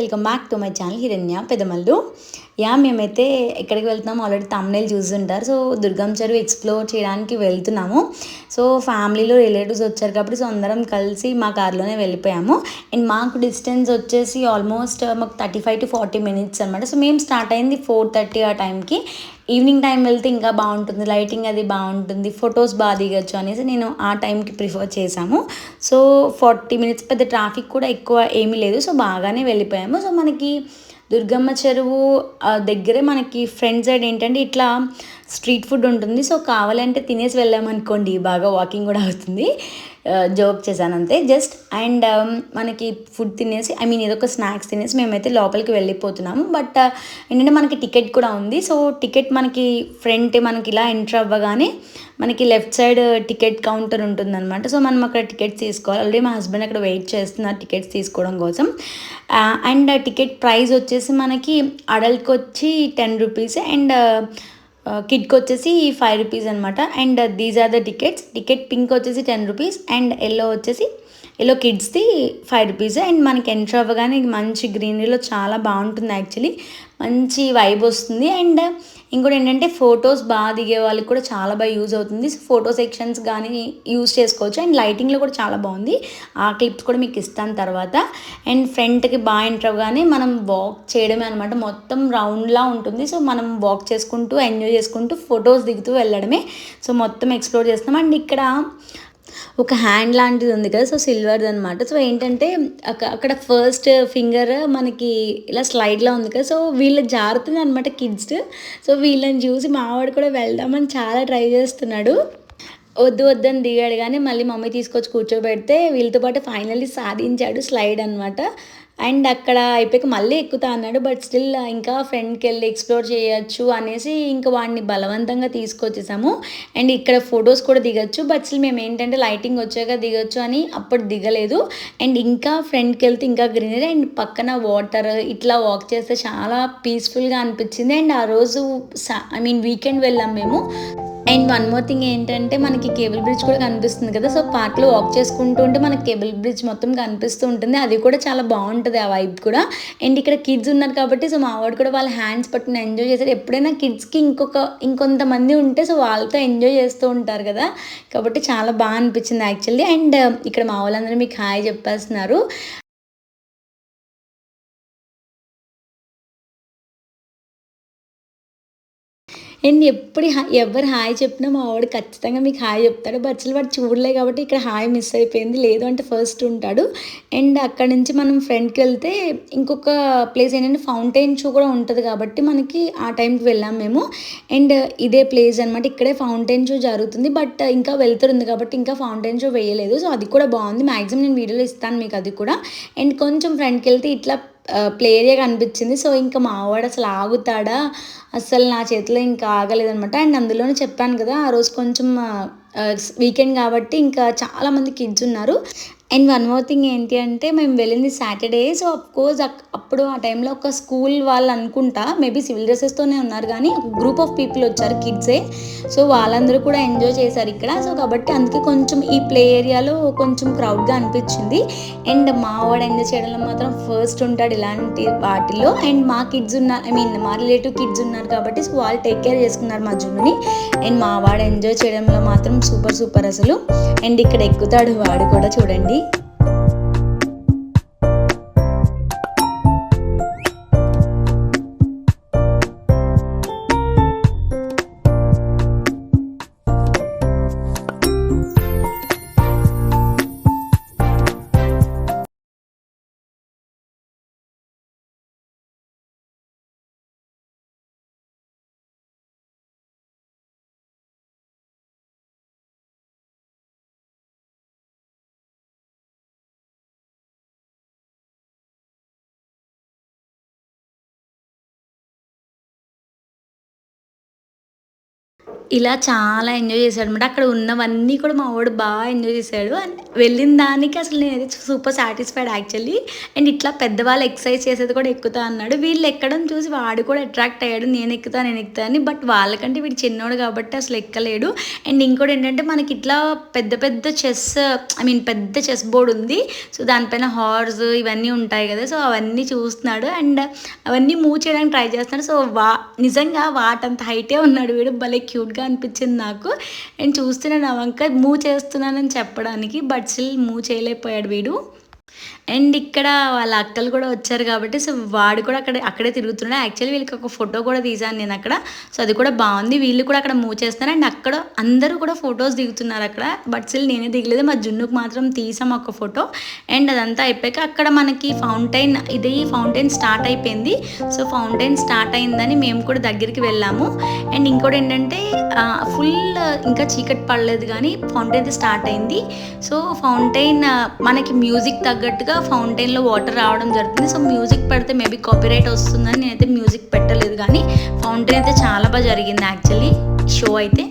Welcome back to my channel హిరణ్య పెదమల్లు. మేమైతే ఎక్కడికి వెళ్తున్నాము ఆల్రెడీ తమ్నైల్ చూస్తుంటారు. సో దుర్గం చెరువు ఎక్స్ప్లోర్ చేయడానికి వెళ్తున్నాము. సో ఫ్యామిలీలో రిలేటివ్స్ వచ్చారు కాబట్టి సో అందరం కలిసి మా కార్లోనే వెళ్ళిపోయాము. అండ్ మాకు డిస్టెన్స్ వచ్చేసి ఆల్మోస్ట్ మాకు 35 to 40 minutes అనమాట. సో మేము స్టార్ట్ అయింది 4:30 ఆ టైంకి. ఈవినింగ్ టైం వెళ్తే ఇంకా బాగుంటుంది, లైటింగ్ అది బాగుంటుంది, ఫొటోస్ బాగా దిగచ్చు అనేసి నేను ఆ టైంకి ప్రిఫర్ చేశాము. సో 40 minutes పెద్ద ట్రాఫిక్ కూడా ఎక్కువ ఏమీ లేదు. సో బాగానే వెళ్ళిపోయాము. సో మనకి దుర్గమ్మ చెరువు దగ్గరే మనకి ఫ్రంట్ సైడ్ ఏంటంటే ఇట్లా స్ట్రీట్ ఫుడ్ ఉంటుంది. సో కావాలంటే తినేసి వెళ్ళామనుకోండి బాగా వాకింగ్ కూడా అవుతుంది. జోక్ చేశాను అంతే జస్ట్. అండ్ మనకి ఫుడ్ తినేసి ఏదో ఒక స్నాక్స్ తినేసి మేమైతే లోపలికి వెళ్ళిపోతున్నాము. బట్ ఏంటంటే మనకి టికెట్ కూడా ఉంది. సో టికెట్ మనకి ఫ్రంట్ మనకి ఇలా ఎంటర్ అవ్వగానే మనకి లెఫ్ట్ సైడ్ టికెట్ కౌంటర్ ఉంటుందన్నమాట. సో మనం అక్కడ టికెట్స్ తీసుకోవాలి. ఆల్రెడీ మా హస్బెండ్ అక్కడ వెయిట్ చేస్తున్నారు టికెట్స్ తీసుకోవడం కోసం. అండ్ టికెట్ ప్రైస్ వచ్చేసి మనకి అడల్ట్కి వచ్చి 10 రూపీస్ అండ్ కిడ్కి వచ్చేసి 5 రూపీస్ అనమాట. And these are the tickets. Ticket pink వచ్చేసి 10 రూపీస్ అండ్ ఎల్లో కిడ్స్ది 5 రూపీస్. అండ్ మనకి ఎంటర్ అవ్వగానే మంచి గ్రీనరీలో చాలా బాగుంటుంది యాక్చువల్లీ, మంచి వైబ్ వస్తుంది. అండ్ ఇంకోటి ఏంటంటే ఫొటోస్ బాగా దిగే వాళ్ళకి కూడా చాలా బాగా యూజ్ అవుతుంది. ఫోటో సెక్షన్స్ కానీ యూజ్ చేసుకోవచ్చు. అండ్ లైటింగ్లో కూడా చాలా బాగుంది. ఆ క్లిప్స్ కూడా మీకు ఇస్తాను తర్వాత. అండ్ ఫ్రంట్కి బాగా ఎంటర్ అవ్వగానే మనం వాక్ చేయడమే అనమాట. మొత్తం రౌండ్లా ఉంటుంది. సో మనం వాక్ చేసుకుంటూ ఎంజాయ్ చేసుకుంటూ ఫొటోస్ దిగుతూ వెళ్ళడమే. సో మొత్తం ఎక్స్ప్లోర్ చేస్తున్నాం. అండ్ ఇక్కడ ఒక హ్యాండ్ లాంటిది ఉంది కదా, సో సిల్వర్ది అనమాట. సో ఏంటంటే అక్కడ ఫస్ట్ ఫింగర్ మనకి ఇలా స్లైడ్లా ఉంది కదా, సో వీళ్ళు జారుతుంది అనమాట కిడ్స్. సో వీళ్ళని చూసి మావాడు కూడా వెళ్దామని చాలా ట్రై చేస్తున్నాడు. వద్దు వద్దని దిగాడు కానీ మళ్ళీ మమ్మీ తీసుకొచ్చి కూర్చోబెడితే వీళ్ళతో పాటు ఫైనల్లీ సాధించాడు స్లైడ్ అనమాట. అండ్ అక్కడ అయిపోయాక మళ్ళీ ఎక్కుతా అన్నాడు. బట్ స్టిల్ ఇంకా ఫ్రెండ్కి వెళ్ళి ఎక్స్ప్లోర్ చేయొచ్చు అనేసి ఇంకా వాడిని బలవంతంగా తీసుకొచ్చేసాము. అండ్ ఇక్కడ ఫొటోస్ కూడా దిగచ్చు. బట్ స్టిల్ మేము ఏంటంటే లైటింగ్ వచ్చాక దిగచ్చు అని అప్పుడు దిగలేదు. అండ్ ఇంకా ఫ్రెండ్కి వెళ్తే ఇంకా గ్రీనరీ అండ్ పక్కన వాటర్ ఇట్లా వాక్ చేస్తే చాలా పీస్ఫుల్గా అనిపించింది. అండ్ ఆ రోజు వీకెండ్ వెళ్ళాం మేము. అండ్ వన్ మోర్ థింగ్ ఏంటంటే మనకి కేబుల్ బ్రిడ్జ్ కూడా కనిపిస్తుంది కదా, సో పార్క్లో వాక్ చేసుకుంటూ ఉంటే మనకి కేబుల్ బ్రిడ్జ్ మొత్తం కనిపిస్తూ ఉంటుంది. అది కూడా చాలా బాగుంటుంది ఆ వైబ్ కూడా. అండ్ ఇక్కడ కిడ్స్ ఉన్నారు కాబట్టి సో మా వాడు కూడా వాళ్ళ హ్యాండ్స్ పట్టుకుని ఎంజాయ్ చేశారు. ఎప్పుడైనా కిడ్స్కి ఇంకొంతమంది ఉంటే సో వాళ్ళతో ఎంజాయ్ చేస్తూ ఉంటారు కదా, కాబట్టి చాలా బాగా అనిపించింది యాక్చువల్లీ. అండ్ ఇక్కడ మా వాళ్ళందరూ మీకు హాయ్ చెప్పేస్తున్నారు. అండ్ ఎప్పుడు ఎవరు హాయ్ చెప్పినా మా వాడు ఖచ్చితంగా మీకు హాయ్ చెప్తాడు. బట్ అసలు వాడు చూడలే కాబట్టి ఇక్కడ హాయ్ మిస్ అయిపోయింది. లేదు అంటే ఫస్ట్ ఉంటాడు. అండ్ అక్కడ నుంచి మనం ఫ్రంట్కి వెళ్తే ఇంకొక ప్లేస్ ఏంటంటే ఫౌంటైన్ షో కూడా ఉంటుంది కాబట్టి మనకి ఆ టైంకి వెళ్ళాం మేము. అండ్ ఇదే ప్లేస్ అనమాట, ఇక్కడే ఫౌంటైన్ షో జరుగుతుంది. బట్ ఇంకా వెళ్తుంది కాబట్టి ఇంకా ఫౌంటైన్ షో వేయలేదు. సో అది కూడా బాగుంది. మ్యాక్సిమం నేను వీడియోలో ఇస్తాను మీకు అది కూడా. అండ్ కొంచెం ఫ్రంట్కి వెళ్తే ఇట్లా ప్లే ఏరియా కనిపించింది. సో ఇంకా మావాడు అసలు ఆగుతాడా, అస్సలు నా చేతిలో ఇంకా ఆగలేదనమాట. అండ్ అందులోనే చెప్పాను కదా ఆ రోజు కొంచెం వీకెండ్ కాబట్టి ఇంకా చాలామంది కిడ్స్ ఉన్నారు. అండ్ వన్ మోర్ థింగ్ ఏంటి అంటే మేము వెళ్ళింది సాటర్డే. సో అఫ్కోర్స్ అప్పుడు ఆ టైంలో ఒక స్కూల్ వాళ్ళు అనుకుంటా మేబీ సివిల్ డ్రెస్సెస్తోనే ఉన్నారు కానీ ఒక గ్రూప్ ఆఫ్ పీపుల్ వచ్చారు కిడ్సే. సో వాళ్ళందరూ కూడా ఎంజాయ్ చేశారు ఇక్కడ. సో కాబట్టి అందుకే కొంచెం ఈ ప్లే ఏరియాలో కొంచెం క్రౌడ్గా అనిపించింది. అండ్ మా వాడు ఎంజాయ్ చేయడంలో మాత్రం ఫస్ట్ ఉంటాడు ఇలాంటి వాటిల్లో. అండ్ మా కిడ్స్ ఉన్నారు, మా రిలేటివ్ కిడ్స్ ఉన్నారు కాబట్టి సో వాళ్ళు టేక్ కేర్ చేసుకున్నారు మా జున్నుని. అండ్ మా వాడు ఎంజాయ్ చేయడంలో మాత్రం సూపర్ సూపర్ అసలు. అండ్ ఇక్కడ ఎక్కుతాడు వాడు కూడా చూడండి. ఇలా చాలా ఎంజాయ్ చేశాడనమాట. అక్కడ ఉన్నవన్నీ కూడా మా వోడు ఎంజాయ్ చేశాడు. అండ్ వెళ్ళిన దానికి అసలు నేనైతే సూపర్ సాటిస్ఫైడ్ యాక్చువల్లీ. అండ్ ఇట్లా పెద్దవాళ్ళు ఎక్సర్సైజ్ చేసేది కూడా ఎక్కుతా అన్నాడు. వీళ్ళు ఎక్కడం చూసి వాడు కూడా అట్రాక్ట్ అయ్యాడు. నేను ఎక్కుతా అని. బట్ వాళ్ళకంటే వీడు చిన్నోడు కాబట్టి అసలు ఎక్కలేడు. అండ్ ఇంకోటి ఏంటంటే మనకి ఇట్లా పెద్ద పెద్ద పెద్ద చెస్ బోర్డ్ ఉంది. సో దానిపైన హార్స్ ఇవన్నీ ఉంటాయి కదా. సో అవన్నీ చూస్తున్నాడు. అండ్ అవన్నీ మూవ్ చేయడానికి ట్రై చేస్తున్నాడు. సో నిజంగా వాటంత హైటే ఉన్నాడు వీడు. భలే క్యూట్గా అనిపించింది నాకు. నేను చూస్తున్నాను నా వంక మూవ్ చేస్తున్నానని చెప్పడానికి, బట్ స్టిల్ మూవ్ చేయలేకపోయాడు వీడు. అండ్ ఇక్కడ వాళ్ళ అక్కలు కూడా వచ్చారు కాబట్టి సో వాడు కూడా అక్కడే తిరుగుతున్నాడు. యాక్చువల్లీ వీళ్ళకి ఒక ఫోటో కూడా తీసాను నేను అక్కడ. సో అది కూడా బాగుంది. వీళ్ళు కూడా అక్కడ మూవ్ చేస్తున్నారు. అండ్ అక్కడ అందరూ కూడా ఫొటోస్ దిగుతున్నారు అక్కడ. బట్ స్టిల్ నేనే దిగలేదు. మా జున్నుకు మాత్రం తీసాం ఒక ఫోటో. అండ్ అదంతా అయిపోయాక అక్కడ మనకి ఫౌంటైన్ స్టార్ట్ అయిపోయింది. సో ఫౌంటైన్ స్టార్ట్ అయిందని మేము కూడా దగ్గరికి వెళ్ళాము. అండ్ ఇంకోటి ఏంటంటే ఫుల్ ఇంకా చీకటి పడలేదు కానీ ఫౌంటైన్ అయితే స్టార్ట్ అయింది. సో ఫౌంటైన్ మనకి మ్యూజిక్ తగ్గట్టుగా ఫౌంటైన్లో వాటర్ రావడం జరుగుతుంది. సో మ్యూజిక్ పెడితే మేబీ కాపీరైట్ వస్తుందని నేనైతే మ్యూజిక్ పెట్టలేదు. కానీ ఫౌంటైన్ అయితే చాలా బాగా జరిగింది యాక్చువల్లీ షో అయితే.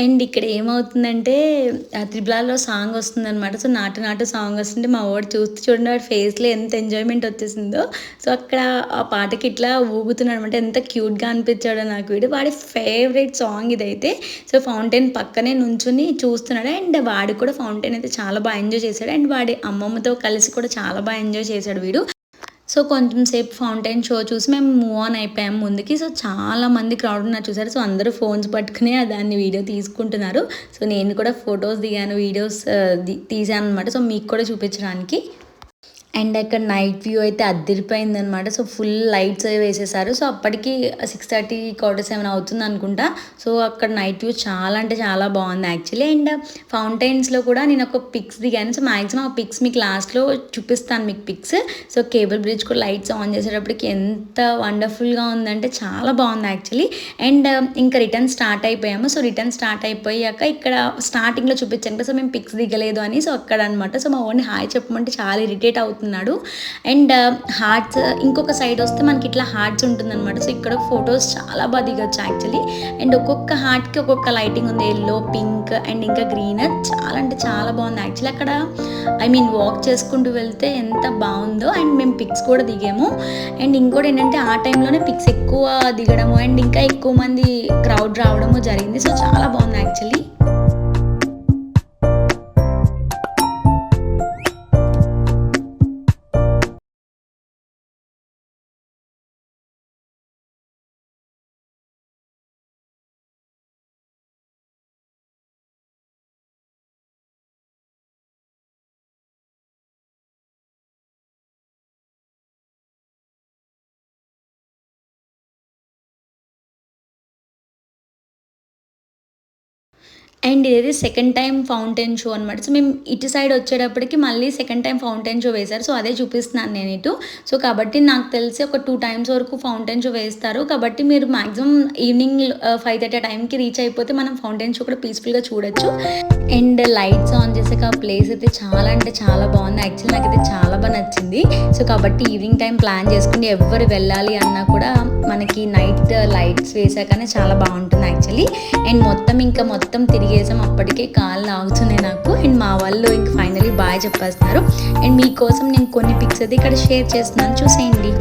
అండ్ ఇక్కడ ఏమవుతుందంటే త్రిబులాలో సాంగ్ వస్తుందనమాట. సో నాటు నాటు సాంగ్ వస్తుంటే మా వాడు చూడండి వాడి ఫేస్లో ఎంత ఎంజాయ్మెంట్ వచ్చేసిందో. సో అక్కడ ఆ పాటకి ఇట్లా ఊగుతున్నాడు అనమాట. ఎంత క్యూట్గా అనిపించాడో నాకు వీడు. వాడి ఫేవరెట్ సాంగ్ ఇదైతే. సో ఫౌంటైన్ పక్కనే నుంచుని చూస్తున్నాడు. అండ్ వాడు కూడా ఫౌంటైన్ అయితే చాలా బాగా ఎంజాయ్ చేశాడు. అండ్ వాడి అమ్మమ్మతో కలిసి కూడా చాలా బాగా ఎంజాయ్ చేశాడు వీడు. సో కొంచెం సేపు ఫౌంటైన్ షో చూసి మేము మూవ్ ఆన్ అయిపోయాము ముందుకి. సో చాలామంది క్రౌడ్ ఉన్నారు చూసారు. సో అందరూ ఫోన్స్ పట్టుకుని దాన్ని వీడియో తీసుకుంటున్నారు. సో నేను కూడా ఫొటోస్ దిగాను, వీడియోస్ తీసాను అనమాట. సో మీకు కూడా చూపించడానికి. అండ్ అక్కడ నైట్ వ్యూ అయితే అదిరిపోయిందనమాట. సో ఫుల్ లైట్స్ వేసేసారు. సో అప్పటికి 6:30 7 అవుతుంది అనుకుంటా. సో అక్కడ నైట్ వ్యూ చాలా అంటే చాలా బాగుంది యాక్చువల్లీ. అండ్ ఫౌంటైన్స్లో కూడా నేను ఒక పిక్స్ దిగాను. సో మ్యాక్సిమం ఆ పిక్స్ మీకు లాస్ట్లో చూపిస్తాను మీకు పిక్స్. సో కేబుల్ బ్రిడ్జ్ కూడా లైట్స్ ఆన్ చేసేటప్పటికి ఎంత వండర్ఫుల్గా ఉందంటే చాలా బాగుంది యాక్చువల్లీ. అండ్ ఇంకా రిటర్న్ స్టార్ట్ అయిపోయాము. సో రిటర్న్ స్టార్ట్ అయిపోయాక ఇక్కడ స్టార్టింగ్లో చూపించాను కదా. సో మేము పిక్స్ దిగలేదు అని. సో అక్కడ అనమాట. సో మా ఓన్లీ హాయ్ చెప్పమంటే చాలా ఇరిటేట్ అవుతుంది అవుతున్నాడు. అండ్ హార్ట్స్ ఇంకొక సైడ్ వస్తే మనకి ఇట్లా హార్ట్స్ ఉంటుందన్నమాట. సో ఇక్కడ ఫొటోస్ చాలా బాగా దిగొచ్చు యాక్చువల్లీ. అండ్ ఒక్కొక్క హార్ట్కి ఒక్కొక్క లైటింగ్ ఉంది, ఎల్లో, పింక్ అండ్ ఇంకా గ్రీన్. చాలా అంటే చాలా బాగుంది యాక్చువల్లీ. అక్కడ వాక్ చేసుకుంటూ వెళ్తే ఎంత బాగుందో. అండ్ మేము పిక్స్ కూడా దిగాము. అండ్ ఇంకోటి ఏంటంటే ఆ టైంలోనే పిక్స్ ఎక్కువ దిగడము అండ్ ఇంకా ఎక్కువ మంది క్రౌడ్ రావడము జరిగింది. సో చాలా బాగుంది యాక్చువల్లీ. అండ్ ఇదైతే సెకండ్ టైమ్ ఫౌంటైన్ షో అనమాట. సో మేము ఇటు సైడ్ వచ్చేటప్పటికి మళ్ళీ సెకండ్ టైం ఫౌంటైన్ షో వేశారు. సో అదే చూపిస్తున్నాను నేను ఇటు. సో కాబట్టి నాకు తెలిసి ఒక 2 టైమ్స్ వరకు ఫౌంటైన్ షో వేస్తారు. కాబట్టి మీరు మాక్సిమం ఈవినింగ్ 5:30 ఆ టైంకి రీచ్ అయిపోతే మనం ఫౌంటైన్ షో కూడా పీస్ఫుల్గా చూడొచ్చు. అండ్ లైట్స్ ఆన్ చేసాక ఆ ప్లేస్ అయితే చాలా అంటే చాలా బాగుంది. యాక్చువల్లీ నాకైతే చాలా బాగా నచ్చింది. సో కాబట్టి ఈవినింగ్ టైం ప్లాన్ చేసుకుని ఎవరు వెళ్ళాలి అన్నా కూడా మనకి నైట్ లైట్స్ వేసాకనే చాలా బాగుంటుంది యాక్చువల్లీ. అండ్ మొత్తం తిరిగేసాం. అప్పటికే కాళ్ళు ఆగుతున్నాయి నాకు. అండ్ మా వాళ్ళు ఇంక ఫైనలీ బాయ్ చెప్పేస్తున్నారు. అండ్ మీకోసం నేను కొన్ని పిక్స్ అయితే ఇక్కడ షేర్ చేస్తున్నాను, చూసేయండి.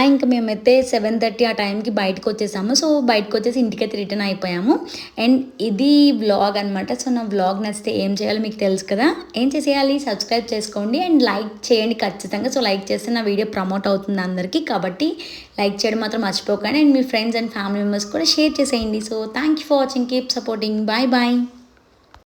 ఇంకా మేమైతే 7:30 ఆ టైంకి బయటకొచ్చేసాము. సో బయటకొచ్చేసి ఇంటికైతే రిటర్న్ అయిపోయాము. అండ్ ఇది వ్లాగ్ అనమాట. సో నా వ్లాగ్ నచ్చితే ఏం చేయాలో మీకు తెలుసు కదా. ఏం చేసేయాలి, సబ్స్క్రైబ్ చేసుకోండి అండ్ లైక్ చేయండి ఖచ్చితంగా. సో లైక్ చేస్తే నా వీడియో ప్రమోట్ అవుతుంది అందరికీ. కాబట్టి లైక్ చేయడం మాత్రం మర్చిపోకండి. అండ్ మీ ఫ్రెండ్స్ అండ్ ఫ్యామిలీ మెంబర్స్ కూడా షేర్ చేసేయండి. So thank you for watching, keep supporting, bye bye.